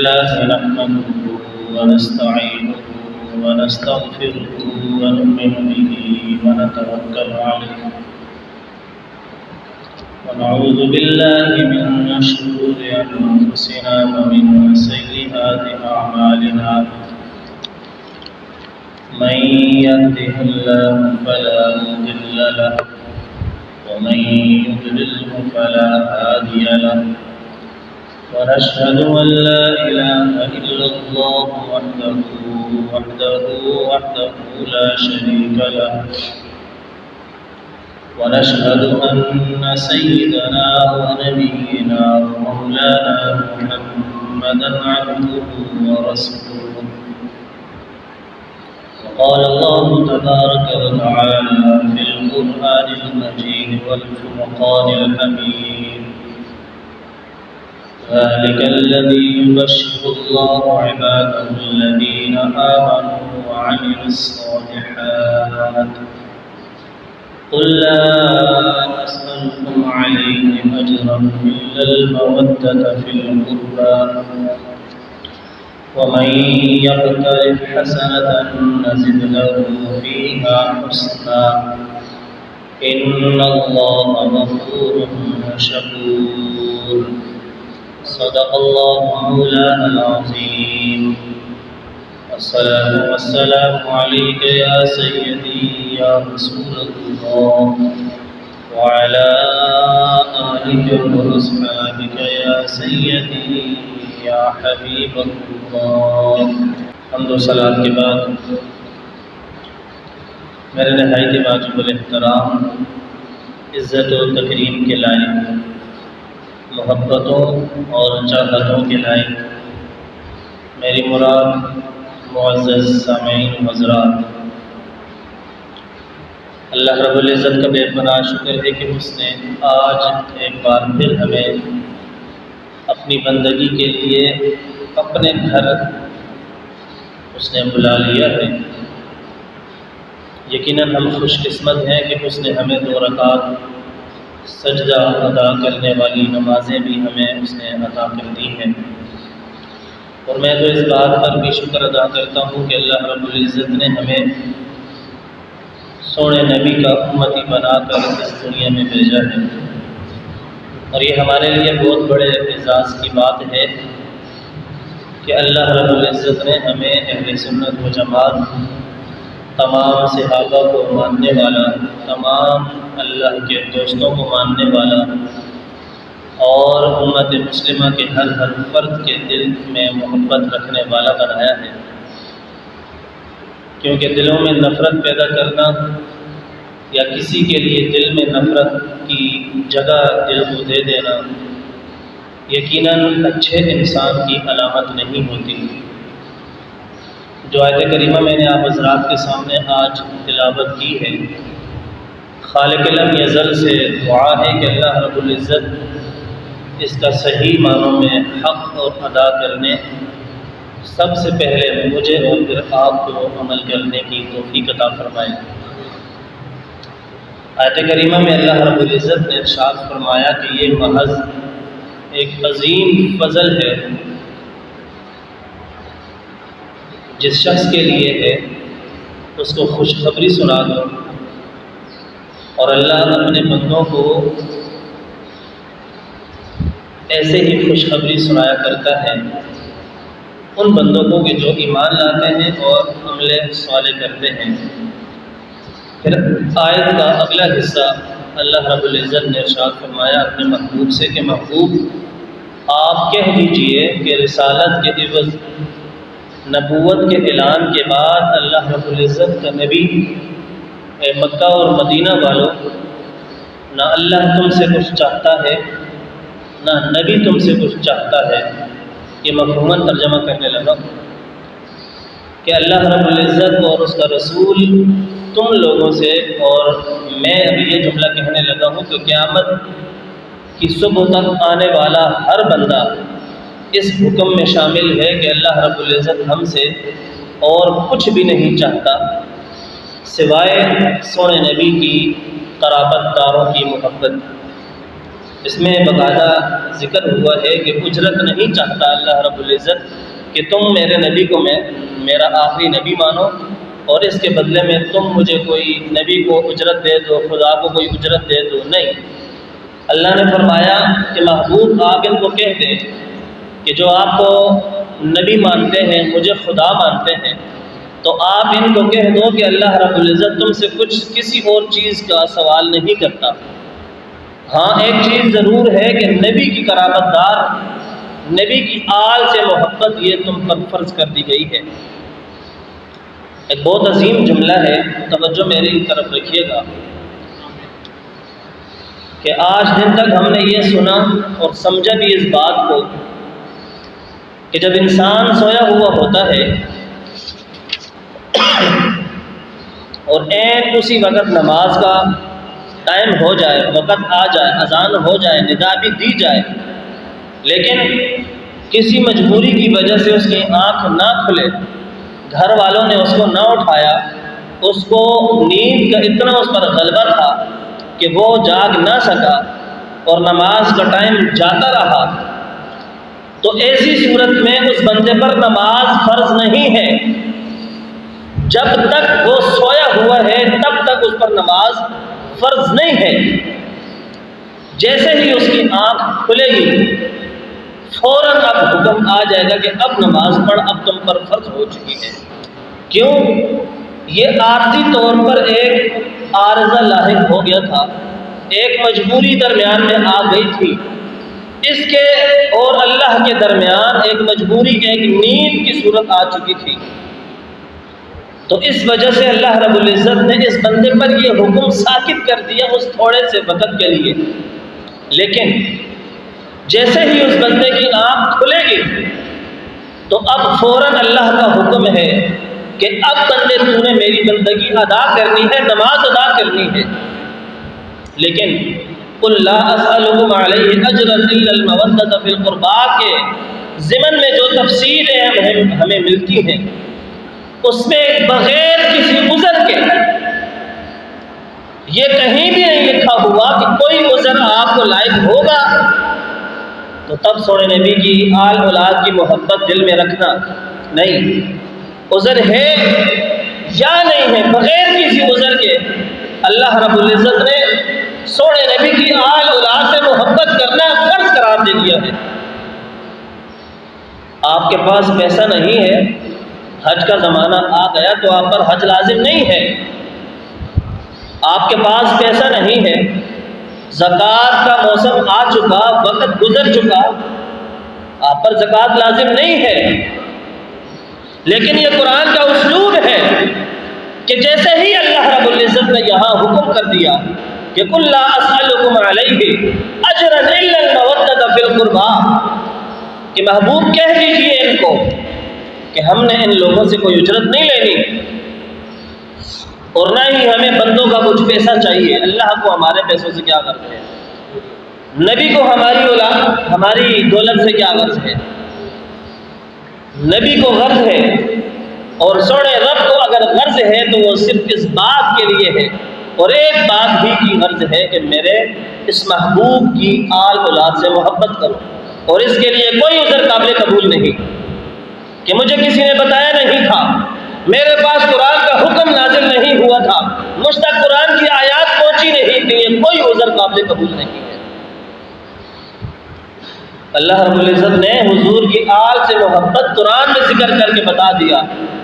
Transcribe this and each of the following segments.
لله نحمده ونستعينه ونستغفره ونؤمن به ونتوكل عليه ونعوذ بالله من شرور أنفسنا ومن سيئات أعمالنا من يهده الله فلا مضل له ومن يضلله فلا هادي له ونشهد أن لا إله إلا الله وحده لا شريك له ونشهد أن سيدنا ونبينا ومولانا محمدا عبده ورسوله. وقال الله تبارك وتعالى في القرآن المجيد والفرقان الحميد: ذلك الذي يبشر الله عباده الذين آمنوا وعملوا الصالحات قل لا أسألكم عليه أجرا إلا المودة في القربى ومن يقترف حسنة نزد له فيها حسنا إن الله غفور شكور. صدق الله مولانا العظيم. الصلاة والسلام عليك يا سيدي يا رسول الله وعلى آلك وأصحابك يا سيدي یا حبیب اللہ. حمد و صلاۃ کے بعد میرے نہایت واجب الاحترام، عزت و تکریم کے لائق، محبتوں اور چاہتوں کے لائق میری مراد معزز سامعین حضرات، اللہ رب العزت کا بے پناہ شکر ہے کہ اس نے آج ایک بار پھر ہمیں اپنی بندگی کے لیے اپنے گھر اس نے بلا لیا ہے. یقیناً ہم خوش قسمت ہیں کہ اس نے ہمیں 2 رکعت سجدہ ادا کرنے والی نمازیں بھی ہمیں اس نے عطا کر دی ہیں. اور میں تو اس بات پر بھی شکر ادا کرتا ہوں کہ اللہ رب العزت نے ہمیں سونے نبی کا امتی بنا کر اس دنیا میں بھیجا ہے. اور یہ ہمارے لیے بہت بڑے اعزاز کی بات ہے کہ اللہ رب العزت نے ہمیں اہل سنت و جماعت، تمام صحابہ کو ماننے والا، تمام اللہ کے دوستوں کو ماننے والا اور امت مسلمہ کے ہر فرد کے دل میں محبت رکھنے والا بنایا ہے. کیونکہ دلوں میں نفرت پیدا کرنا یا کسی کے لیے دل میں نفرت کی جگہ دل کو دے دینا یقیناً اچھے انسان کی علامت نہیں ہوتی. جو آیت کریمہ میں نے آپ حضرات کے سامنے آج تلاوت کی ہے، خالق لم یزل سے دعا ہے کہ اللہ رب العزت اس کا صحیح معنوں میں حق اور ادا کرنے سب سے پہلے مجھے اور پھر آپ کو عمل کرنے کی توفیق عطا فرمائے. آیت کریمہ میں اللہ رب العزت نے ارشاد فرمایا کہ یہ محض ایک عظیم فضل ہے جس شخص کے لیے ہے اس کو خوشخبری سنا دو. اور اللہ اپنے بندوں کو ایسے ہی خوشخبری سنایا کرتا ہے ان بندوں کو کہ جو ایمان لاتے ہیں اور عمل صالح کرتے ہیں. پھر آیت کا اگلا حصہ اللہ رب العزت نے ارشاد فرمایا اپنے محبوب سے کہ محبوب آپ کہہ دیجئے کہ رسالت کے عوض نبوت کے اعلان کے بعد اللہ رب العزت کا نبی، اے مکہ اور مدینہ والوں، نہ اللہ تم سے کچھ چاہتا ہے نہ نبی تم سے کچھ چاہتا ہے. یہ مفہوماً ترجمہ کرنے لگا کہ اللہ رب العزت اور اس کا رسول تم لوگوں سے، اور میں ابھی یہ جملہ کہنے لگا ہوں کہ قیامت کی صبح تک آنے والا ہر بندہ اس حکم میں شامل ہے کہ اللہ رب العزت ہم سے اور کچھ بھی نہیں چاہتا سوائے سونے نبی کی قرابت داروں کی محبت. اس میں باقاعدہ ذکر ہوا ہے کہ اجرت نہیں چاہتا اللہ رب العزت کہ تم میرے نبی کو میرا آخری نبی مانو اور اس کے بدلے میں تم مجھے کوئی نبی کو اجرت دے دو، خدا کو کوئی اجرت دے دو، نہیں۔ اللہ نے فرمایا کہ محبوب آپ ان کو کہہ دیں کہ جو آپ کو نبی مانتے ہیں، مجھے خدا مانتے ہیں، تو آپ ان کو کہہ دو کہ اللہ رب العزت تم سے کسی اور چیز کا سوال نہیں کرتا۔ ہاں ایک چیز ضرور ہے کہ نبی کی قرابت دار، نبی کی آل سے محبت یہ تم پر فرض کر دی گئی ہے۔ ایک بہت عظیم جملہ ہے، توجہ میری طرف رکھیے گا کہ آج دن تک ہم نے یہ سنا اور سمجھا بھی اس بات کو کہ جب انسان سویا ہوا ہوتا ہے اور عین اسی وقت نماز کا ٹائم ہو جائے، وقت آ جائے، اذان ہو جائے، ندا بھی دی جائے، لیکن کسی مجبوری کی وجہ سے اس کی آنکھ نہ کھلے، گھر والوں نے اس کو نہ اٹھایا، اس کو نیند کا اتنا اس پر غلبہ تھا کہ وہ جاگ نہ سکا اور نماز کا ٹائم جاتا رہا، تو ایسی صورت میں اس بندے پر نماز فرض نہیں ہے۔ جب تک وہ سویا ہوا ہے تب تک اس پر نماز فرض نہیں ہے۔ جیسے ہی اس کی آنکھ کھلے گی فوراً اب حکم آ جائے گا کہ اب نماز پڑھ، اب تم پر فرض ہو چکی ہے۔ کیوں؟ یہ عارضی طور پر ایک عارضہ لاحق ہو گیا تھا، ایک مجبوری درمیان میں آ گئی تھی، اس کے اور اللہ کے درمیان ایک مجبوری، ایک نیند کی صورت آ چکی تھی، تو اس وجہ سے اللہ رب العزت نے اس بندے پر یہ حکم ساکت کر دیا اس تھوڑے سے وقت کے لیے۔ لیکن جیسے ہی اس بندے کی آنکھ کھلے گی تو اب فوراً اللہ کا حکم ہے کہ اب بندے تو نے میری بندگی ادا کرنی ہے، نماز ادا کرنی ہے۔ لیکن قُلْ لَا أَسْأَلُكُمْ عَلَيْهِ أَجْرًا إِلَّا الْمَوَدَّةَ فِي الْقُرْبَىٰ کے ضمن میں جو تفصیلیں ہمیں ملتی ہیں اس میں بغیر کسی عذر کے یہ کہیں بھی نہیں لکھا ہوا کہ کوئی عذر آپ کو لائق ہوگا تو تب سونے نبی کی آل اولاد کی محبت دل میں رکھنا، نہیں، عذر ہے یا نہیں ہے، بغیر کسی عذر کے اللہ رب العزت نے سونے نبی کی آل اولاد سے محبت کرنا فرض قرار دے دیا ہے۔ آپ کے پاس پیسہ نہیں ہے، حج کا زمانہ آ گیا تو آپ پر حج لازم نہیں ہے۔ آپ کے پاس پیسہ نہیں ہے، زکوٰۃ کا موسم آ چکا، وقت گزر چکا، آپ پر زکوٰۃ لازم نہیں ہے، لیکن یہ قرآن کا اسلوب ہے کہ جیسے ہی اللہ رب العزت نے یہاں حکم کر دیا کہ قُلْ لَا أَسْأَلُكُمْ عَلَيْهِ أَجْرًا إِلَّا الْمَوَدَّةَ فِي الْقُرْبَىٰ کہ محبوب کہہ دیجیے ان کو کہ ہم نے ان لوگوں سے کوئی اجرت نہیں لینی اور نہ ہی ہمیں بندوں کا کچھ پیسہ چاہیے، اللہ کو ہمارے پیسوں سے کیا غرض ہے، نبی کو ہماری اولاد، ہماری دولت سے کیا غرض ہے، نبی کو غرض ہے اور سونے رب کو اگر غرض ہے تو وہ صرف اس بات کے لیے ہے اور ایک بات ہی کی غرض ہے کہ میرے اس محبوب کی آل اولاد سے محبت کرو، اور اس کے لیے کوئی عذر قابل قبول نہیں کہ مجھے کسی نے بتایا نہیں تھا، میرے پاس قرآن کا حکم نازل نہیں ہوا تھا، مجھ تک قرآن کی آیات پہنچی نہیں تھی، یہ کوئی عذر قابل قبول نہیں ہے۔ اللہ رب العزت نے حضور کی آل سے محبت قرآن میں ذکر کر کے بتا دیا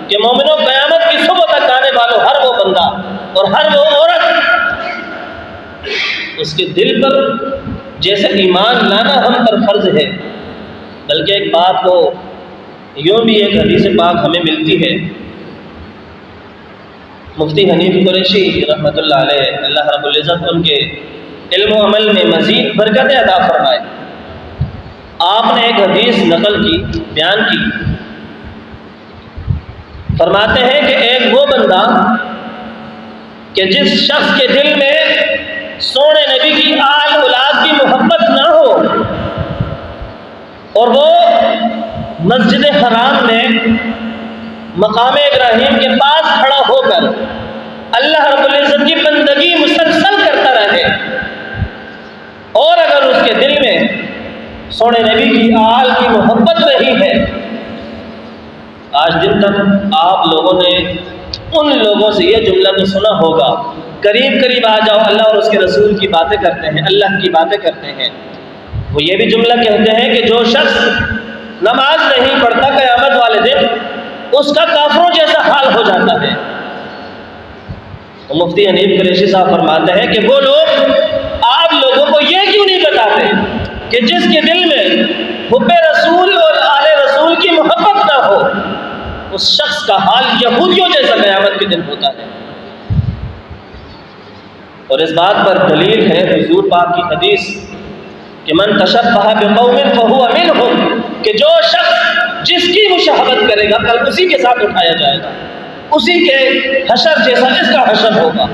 کہ مومنوں قیامت کی صبح تک آنے والوں ہر وہ بندہ اور ہر وہ عورت اس کے دل پر جیسے ایمان لانا ہم پر فرض ہے، بلکہ ایک بات کو یوں بھی ایک حدیث پاک ہمیں ملتی ہے، مفتی حنیف قریشی رحمۃ اللہ علیہ، اللہ رب العزت ان کے علم و عمل میں مزید برکت عطا فرمائے، آپ نے ایک حدیث نقل کی، بیان کی، فرماتے ہیں کہ ایک وہ بندہ کہ جس شخص کے دل میں سونے نبی کی آل اولاد کی محبت نہ ہو اور وہ مسجد حرام میں مقام ابراہیم کے پاس کھڑا ہو کر اللہ رب العزت کی بندگی مسلسل کرتا رہے اور اگر اس کے سونے نبی کی آل کی محبت نہیں ہے۔ آج دن تک آپ لوگوں نے ان لوگوں سے یہ جملہ تو سنا ہوگا، قریب قریب آ جاؤ، اللہ اور اس کے رسول کی باتیں کرتے ہیں، اللہ کی باتیں کرتے ہیں۔ وہ یہ بھی جملہ کہتے ہیں کہ جو شخص نماز نہیں پڑھتا قیامت والے دن اس کا کافروں جیسا حال ہو جاتا ہے۔ مفتی حنیف قریشی صاحب فرماتے ہیں کہ وہ لوگ آپ لوگوں کو یہ کیوں نہیں بتاتے کہ جس کے دل میں حب رسول اور آل رسول کی محبت نہ ہو اس شخص کا حال یہودیوں جیسا قیامت کے دن ہوتا ہے۔ اور اس بات پر دلیل ہے حضور پاک کی حدیث کہ من تشبہ بقوم فہو منہم، کہ جو شخص جس کی مشابہت کرے گا کل اسی کے ساتھ اٹھایا جائے گا، اسی کے حشر جیسا اس کا حشر ہوگا۔